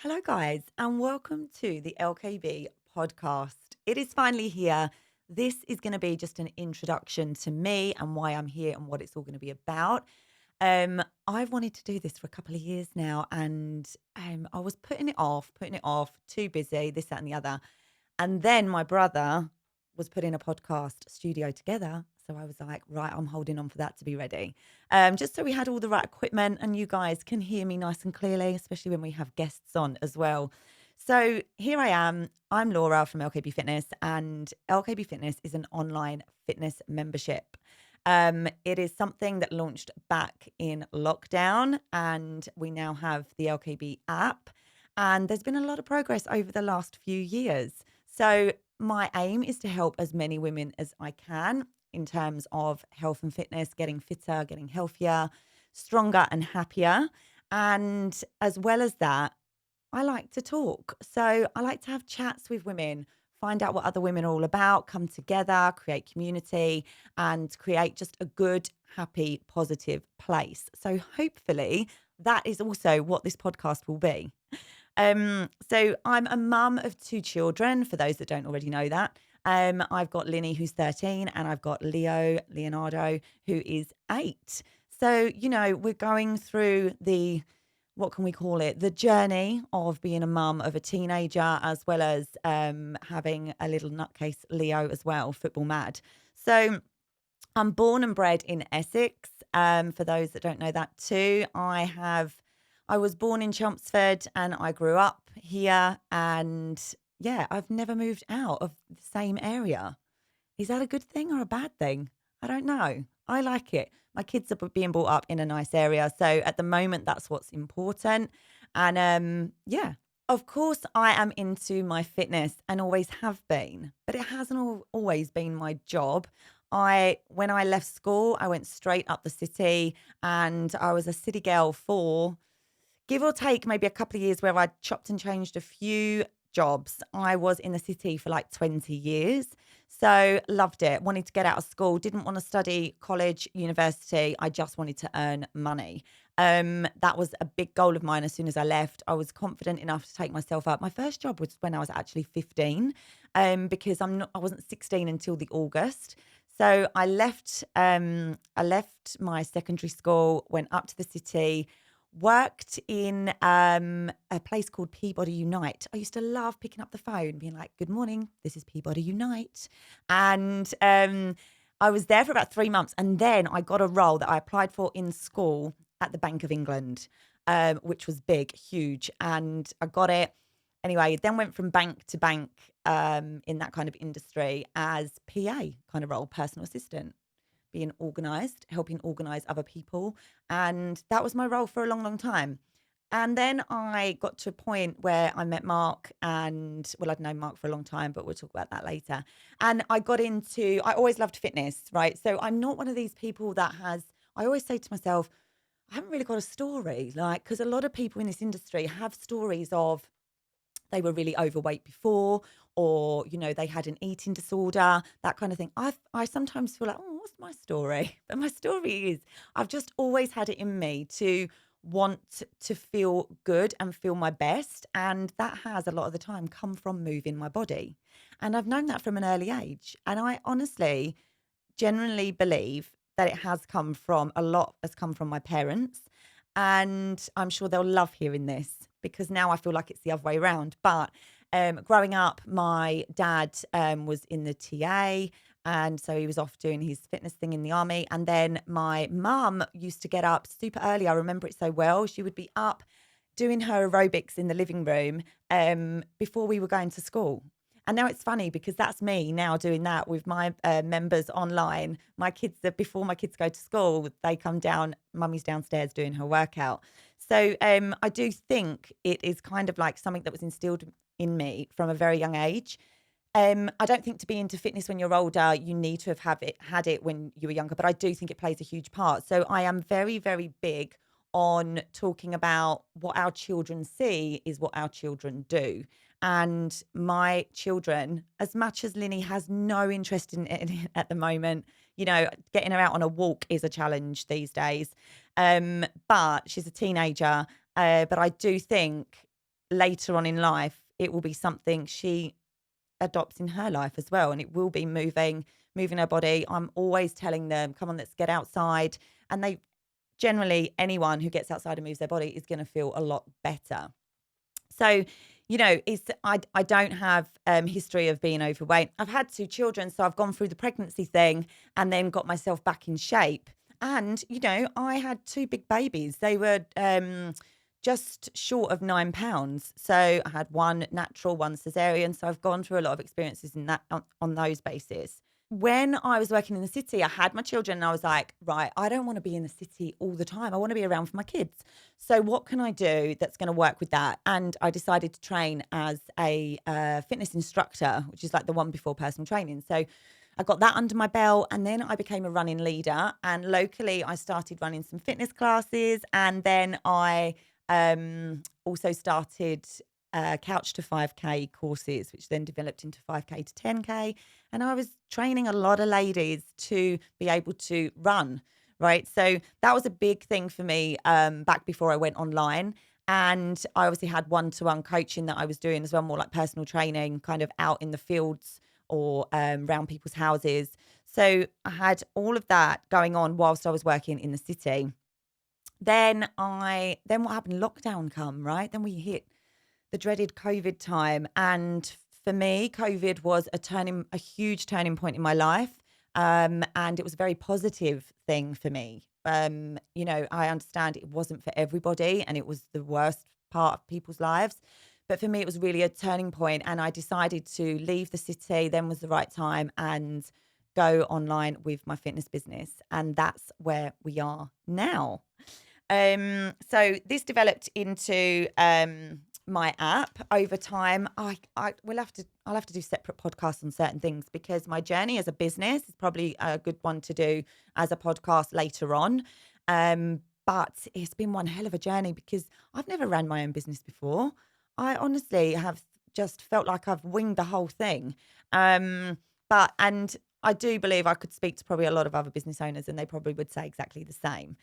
Hello, guys, and welcome to the LKB Podcast. It is finally here. This is going to be just an introduction to me and why I'm here and what it's all going to be about. I've wanted to do this for a couple of years now, and I was putting it off, too busy, this, that, and the other. And then my brother was putting a podcast studio together. So I was like, right, I'm holding on for that to be ready. Just so we had all the right equipment and you guys can hear me nice and clearly, especially when we have guests on as well. So here I am. I'm Laura from LKB Fitness, and LKB Fitness is an online fitness membership. It is something that launched back in lockdown, and we now have the LKB app. And there's been a lot of progress over the last few years. So, my aim is to help as many women as I can in terms of health and fitness, getting fitter, getting healthier, stronger, and happier. And as well as that, I like to talk. So, I like to have chats with women, find out what other women are all about, come together, create community, and create just a good, happy, positive place. So, hopefully, that is also what this podcast will be. So I'm a mum of two children, for those that don't already know that. I've got Linny, who's 13, and I've got Leonardo, who is 8. So, we're going through what can we call it? The journey of being a mum of a teenager, as well as having a little nutcase Leo as well, football mad. So I'm born and bred in Essex. For those that don't know that too, I was born in Chelmsford and I grew up here. And yeah, I've never moved out of the same area. Is that a good thing or a bad thing? I don't know. I like it. My kids are being brought up in a nice area. So at the moment, that's what's important. And yeah, of course, I am into my fitness and always have been, but it hasn't always been my job. When I left school, I went straight up the city and I was a city girl for give or take maybe a couple of years where I chopped and changed a few jobs. I was in the city for like 20 years. So loved it. Wanted to get out of school, didn't want to study college, university. I just wanted to earn money. That was a big goal of mine as soon as I left. I was confident enough to take myself up. My first job was when I was actually 15, because I wasn't 16 until the August. So I left my secondary school, went up to the city, worked in a place called Peabody Unite. I used to love picking up the phone, being like, "Good morning, this is Peabody Unite," and I was there for about 3 months, and then I got a role that I applied for in school at the Bank of England, which was big, huge, and I got it. Anyway, then went from bank to bank in that kind of industry as PA kind of role, personal assistant, being organized, helping organize other people. And that was my role for a long, long time. And then I got to a point where I met Mark, and well, I'd known Mark for a long time, but we'll talk about that later. And I always loved fitness, right? So I'm not one of these people I always say to myself, I haven't really got a story, like, because a lot of people in this industry have stories of they were really overweight before, or they had an eating disorder, that kind of thing. I sometimes feel like, oh, what's my story? But my story is I've just always had it in me to want to feel good and feel my best, and that has a lot of the time come from moving my body, and I've known that from an early age, and I honestly genuinely believe that a lot has come from my parents. And I'm sure they'll love hearing this because now I feel like it's the other way around. But growing up, my dad was in the TA. And so he was off doing his fitness thing in the army. And then my mum used to get up super early. I remember it so well. She would be up doing her aerobics in the living room before we were going to school. And now it's funny because that's me now doing that with my members online. Before my kids go to school, they come down, mummy's downstairs doing her workout. So I do think it is kind of like something that was instilled in me from a very young age. I don't think to be into fitness when you're older, you need to had it when you were younger, but I do think it plays a huge part. So I am very, very big on talking about what our children see is what our children do. And my children, as much as Linny has no interest in it at the moment, getting her out on a walk is a challenge these days. But she's a teenager. But I do think later on in life, it will be something she adopts in her life as well. And it will be moving her body. I'm always telling them, come on, let's get outside. And they generally, anyone who gets outside and moves their body is going to feel a lot better. So, I don't have history of being overweight. I've had 2 children, so I've gone through the pregnancy thing and then got myself back in shape. And, I had 2 big babies. They were just short of 9 pounds. So I had one natural, one cesarean. So I've gone through a lot of experiences in that on those bases. When I was working in the city, I had my children and I was like, right, I don't want to be in the city all the time. I want to be around for my kids. So what can I do that's going to work with that? And I decided to train as a fitness instructor, which is like the one before personal training. So I got that under my belt and then I became a running leader. And locally, I started running some fitness classes. And then I also started couch to 5K courses, which then developed into 5K to 10K. And I was training a lot of ladies to be able to run, right? So that was a big thing for me back before I went online. And I obviously had one-to-one coaching that I was doing as well, more like personal training, kind of out in the fields or around people's houses. So I had all of that going on whilst I was working in the city. Then what happened? Lockdown come, right? Then we hit the dreaded COVID time. And for me, COVID was a huge turning point in my life. And it was a very positive thing for me. I understand it wasn't for everybody and it was the worst part of people's lives. But for me, it was really a turning point. And I decided to leave the city. Then was the right time and go online with my fitness business. And that's where we are now. So this developed into my app over time. I'll have to do separate podcasts on certain things because my journey as a business is probably a good one to do as a podcast later on. But it's been one hell of a journey because I've never ran my own business before. I honestly have just felt like I've winged the whole thing. And I do believe I could speak to probably a lot of other business owners and they probably would say exactly the same.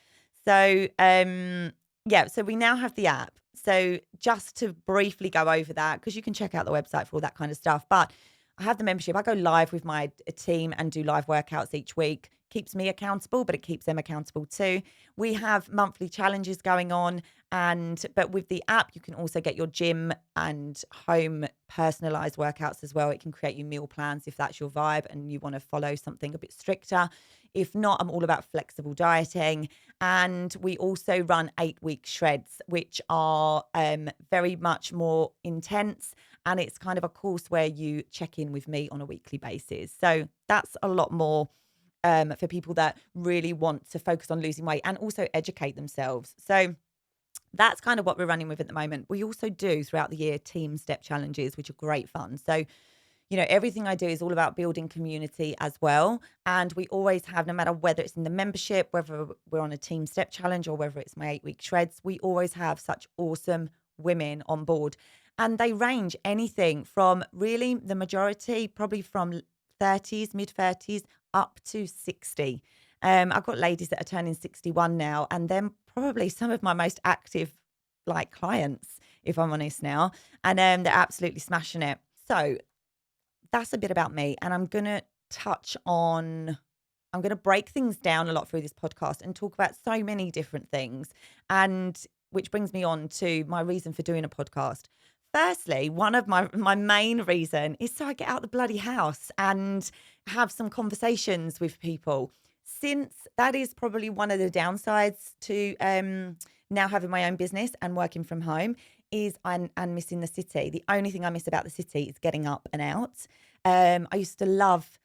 So, so we now have the app. So just to briefly go over that, because you can check out the website for all that kind of stuff. But I have the membership. I go live with my team and do live workouts each week. Keeps me accountable, but it keeps them accountable too. We have monthly challenges going on. But with the app, you can also get your gym and home personalized workouts as well. It can create you meal plans if that's your vibe and you want to follow something a bit stricter. If not, I'm all about flexible dieting. And we also run 8-week shreds, which are very much more intense. And it's kind of a course where you check in with me on a weekly basis. So that's a lot more for people that really want to focus on losing weight and also educate themselves. So that's kind of what we're running with at the moment. We also do throughout the year team step challenges, which are great fun. So everything I do is all about building community as well. And we always have, no matter whether it's in the membership, whether we're on a team step challenge or whether it's my 8-week shreds, we always have such awesome women on board. And they range anything from really the majority, probably from 30s, mid-30s, up to 60. I've got ladies that are turning 61 now, and they're probably some of my most active clients, if I'm honest now. And they're absolutely smashing it. So that's a bit about me. And I'm going to break things down a lot through this podcast and talk about so many different things. And which brings me on to my reason for doing a podcast. Firstly, one of my main reason is so I get out the bloody house and have some conversations with people. Since that is probably one of the downsides to now having my own business and working from home is I'm missing the city. The only thing I miss about the city is getting up and out. I used to love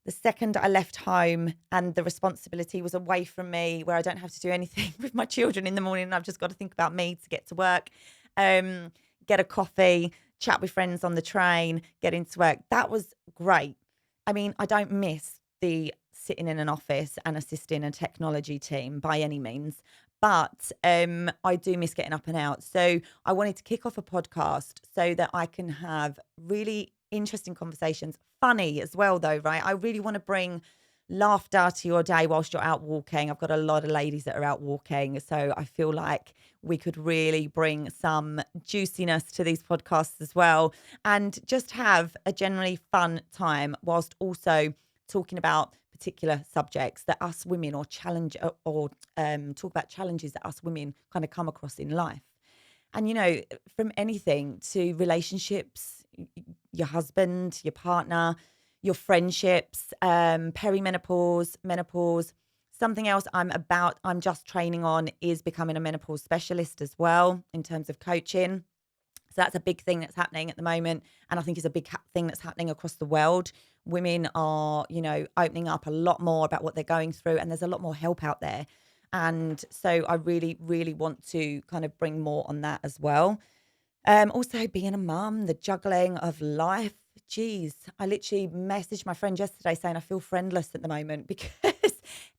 the second I left home and the responsibility was away from me, where I don't have to do anything with my children in the morning and I've just got to think about me to get to work, get a coffee, chat with friends on the train, get into work. That was great. I mean, I don't miss the sitting in an office and assisting a technology team by any means. But I do miss getting up and out. So I wanted to kick off a podcast so that I can have really interesting conversations. Funny as well, though, right? I really want to bring laughter to your day whilst you're out walking. I've got a lot of ladies that are out walking, so I feel like we could really bring some juiciness to these podcasts as well, and just have a generally fun time whilst also talking about particular subjects that us women or talk about challenges that us women kind of come across in life. And, from anything to relationships, your husband, your partner, your friendships, perimenopause, menopause. Something else I'm just training on is becoming a menopause specialist as well in terms of coaching. So that's a big thing that's happening at the moment. And I think it's a big thing that's happening across the world. Women are, opening up a lot more about what they're going through, and there's a lot more help out there. And so I really, really want to kind of bring more on that as well. Also being a mum, the juggling of life. Geez, I literally messaged my friend yesterday saying I feel friendless at the moment because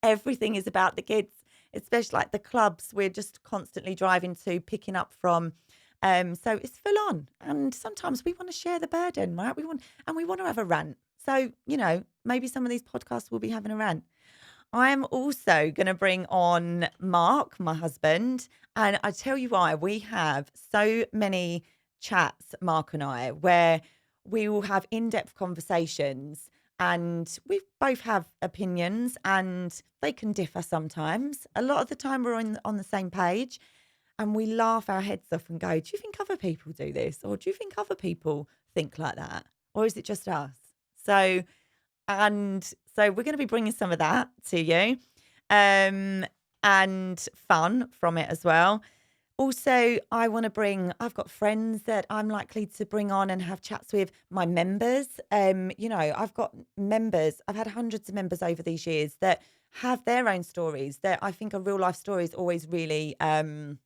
everything is about the kids, especially like the clubs we're just constantly driving to, picking up from. So it's full on. And sometimes we want to share the burden, right? We want to have a rant. So, maybe some of these podcasts will be having a rant. I'm also going to bring on Mark, my husband. And I tell you why, we have so many chats, Mark and I, where we will have in-depth conversations, and we both have opinions and they can differ sometimes. A lot of the time we're on the same page, and we laugh our heads off and go, do you think other people do this? Or do you think other people think like that? Or is it just us? So and so we're going to be bringing some of that to you, and fun from it as well. Also, I've got friends that I'm likely to bring on and have chats with, my members. I've got members, I've had hundreds of members over these years that have their own stories that I think a real life story is always really great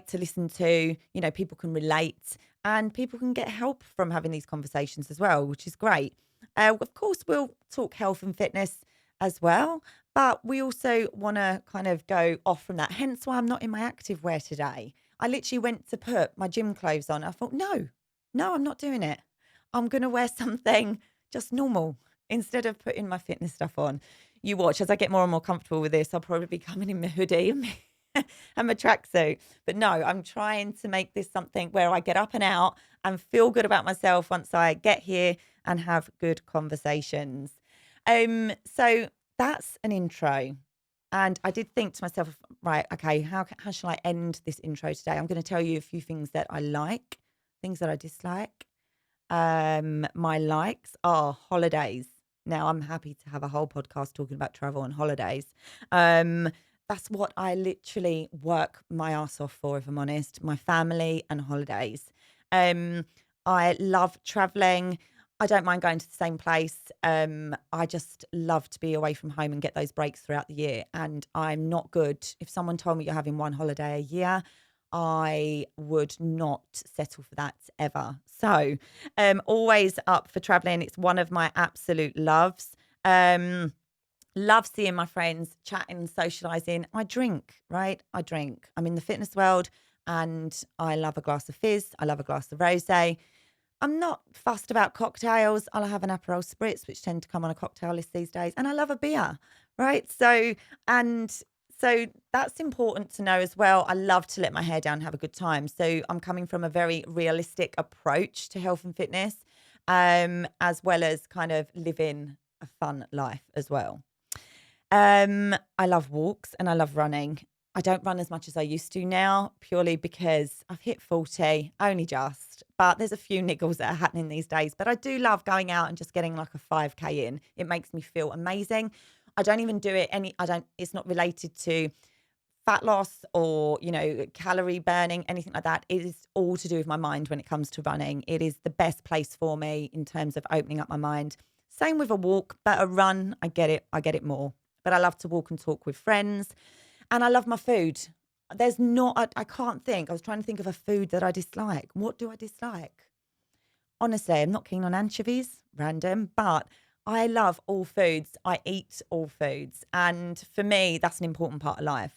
to listen to. People can relate and people can get help from having these conversations as well, which is great. Of course, we'll talk health and fitness as well, but we also want to kind of go off from that. Hence why I'm not in my active wear today. I literally went to put my gym clothes on. I thought, no, I'm not doing it. I'm going to wear something just normal instead of putting my fitness stuff on. You watch as I get more and more comfortable with this. I'll probably be coming in my hoodie and my tracksuit. But no, I'm trying to make this something where I get up and out and feel good about myself once I get here and have good conversations. So that's an intro. And I did think to myself, right, okay, how shall I end this intro today? I'm going to tell you a few things that I like, things that I dislike. My likes are holidays. Now, I'm happy to have a whole podcast talking about travel and holidays. That's what I literally work my ass off for, if I'm honest, my family and holidays. I love traveling. I don't mind going to the same place. I just love to be away from home and get those breaks throughout the year. And I'm not good. If someone told me you're having one holiday a year, I would not settle for that ever. So, always up for traveling. It's one of my absolute loves. Love seeing my friends, chatting, socializing. I drink, right? I drink. I'm in the fitness world and I love a glass of fizz. I love a glass of rosé. I'm not fussed about cocktails. I'll have an Aperol Spritz, which tend to come on a cocktail list these days. And I love a beer, right? So that's important to know as well. I love to let my hair down, have a good time. So I'm coming from a very realistic approach to health and fitness, as well as kind of living a fun life as well. I love walks and I love running. I don't run as much as I used to now, purely because I've hit 40, only just, but there's a few niggles that are happening these days. But I do love going out and just getting like a 5K in. It makes me feel amazing. I don't even do it it's not related to fat loss or, calorie burning, anything like that. It is all to do with my mind when it comes to running. It is the best place for me in terms of opening up my mind. Same with a walk, but a run, I get it more. But I love to walk and talk with friends. And I love my food. I can't think. I was trying to think of a food that I dislike. What do I dislike? Honestly, I'm not keen on anchovies, random, but I love all foods. I eat all foods. And for me, that's an important part of life.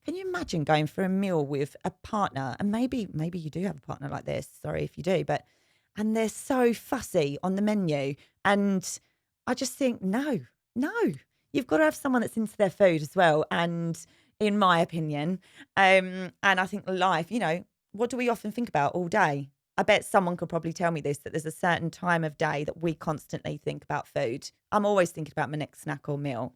Can you imagine going for a meal with a partner? And maybe you do have a partner like this. Sorry if you do, and they're so fussy on the menu. And I just think, no, you've got to have someone that's into their food as well. And in my opinion, and I think life, what do we often think about all day? I bet someone could probably tell me this, that there's a certain time of day that we constantly think about food. I'm always thinking about my next snack or meal.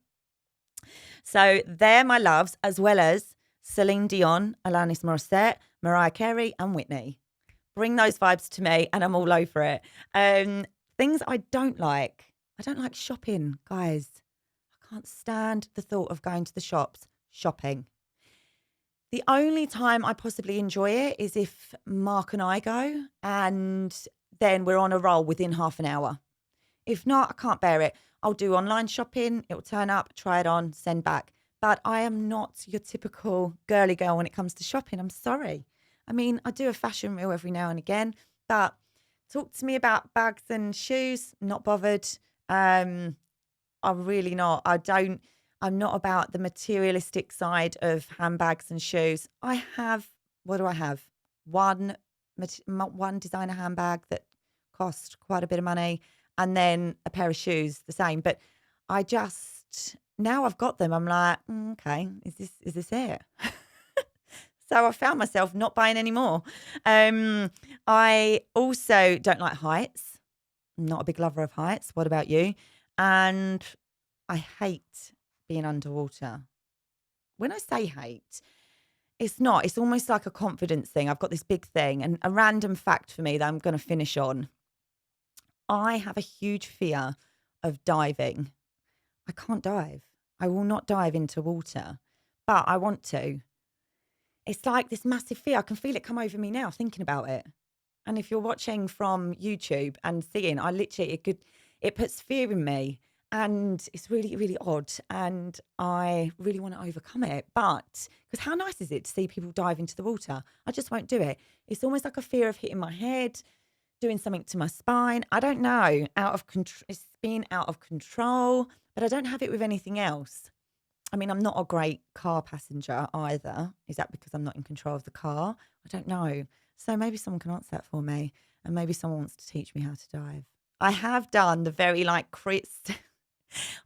So they're my loves, as well as Celine Dion, Alanis Morissette, Mariah Carey, and Whitney. Bring those vibes to me, and I'm all over it. Things I don't like. I don't like shopping, guys. I can't stand the thought of going to the shops shopping. The only time I possibly enjoy it is if Mark and I go, and then we're on a roll within half an hour. If not, I can't bear it. I'll do online shopping. It will turn up, try it on, send back. But I am not your typical girly girl when it comes to shopping. I'm sorry. I mean, I do a fashion reel every now and again, but talk to me about bags and shoes. Not bothered. I'm really not. I'm not about the materialistic side of handbags and shoes. What do I have? One designer handbag that cost quite a bit of money, and then a pair of shoes the same. But now I've got them, I'm like, okay, is this it? So I found myself not buying any more. I also don't like heights. I'm not a big lover of heights. What about you? And I hate being underwater. When I say hate, it's not. It's almost like a confidence thing. I've got this big thing, and a random fact for me that I'm going to finish on. I have a huge fear of diving. I can't dive. I will not dive into water, but I want to. It's like this massive fear. I can feel it come over me now thinking about it. And if you're watching from YouTube and seeing, it puts fear in me. And it's really, really odd. And I really want to overcome it. But because how nice is it to see people dive into the water? I just won't do it. It's almost like a fear of hitting my head, doing something to my spine. I don't know. It's been out of control, but I don't have it with anything else. I mean, I'm not a great car passenger either. Is that because I'm not in control of the car? I don't know. So maybe someone can answer that for me, and maybe someone wants to teach me how to dive. I have done the very Chris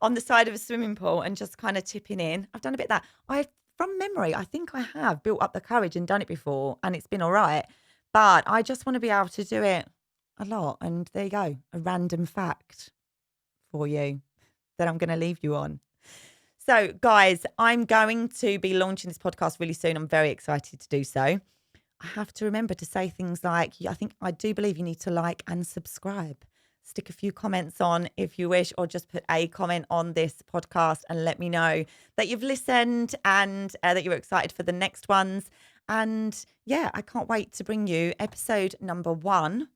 on the side of a swimming pool and just kind of tipping in. I've done a bit of that. From memory, I think I have built up the courage and done it before, and it's been all right. But I just want to be able to do it a lot. And there you go, a random fact for you that I'm going to leave you on. So, guys, I'm going to be launching this podcast really soon. I'm very excited to do so. I have to remember to say things like, I do believe you need to like and subscribe. Stick a few comments on if you wish, or just put a comment on this podcast and let me know that you've listened and that you're excited for the next ones. And yeah, I can't wait to bring you episode number 1,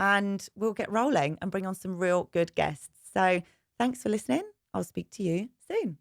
and we'll get rolling and bring on some real good guests. So thanks for listening. I'll speak to you soon.